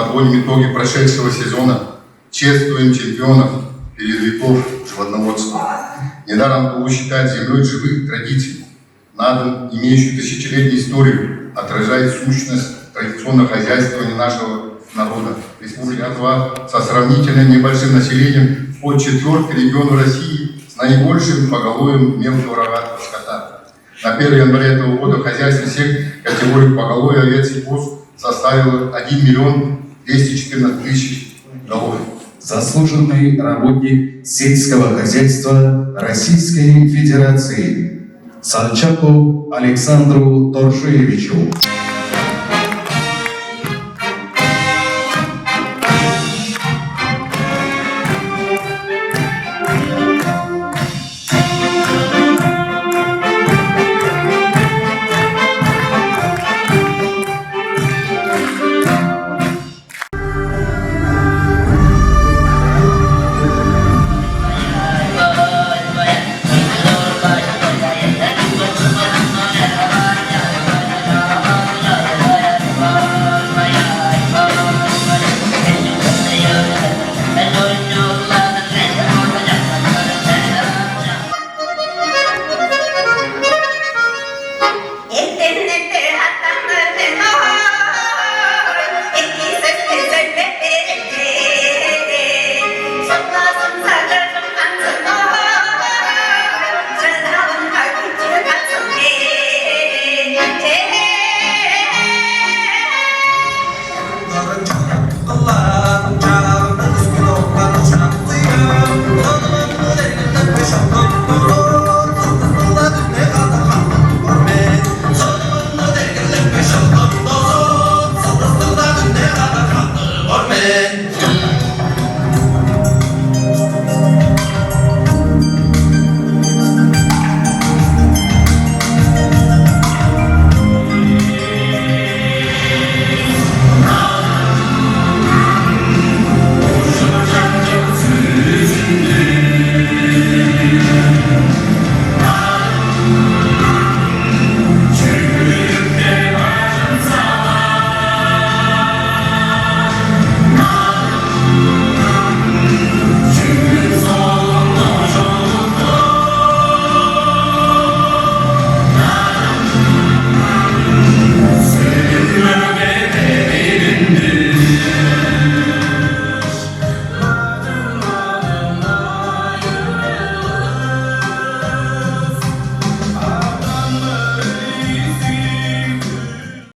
подводим итоги прошедшего сезона, чествуем чемпионов перед веков животноводства. Недаром Тулу считать землей живых традиций. Надо, имеющую тысячелетнюю историю, отражает сущность традиционного хозяйствования нашего народа. Республика Тыва со сравнительно небольшим населением от 4-й региона России с наибольшим поголовьем мелкого рогатого скота. На 1 января этого года в хозяйстве всех категорий поголовья овец и коз составило 1 миллион 214 тысяч голов. Заслуженный работник сельского хозяйства Российской Федерации Санчаку Александру Торшеевичу.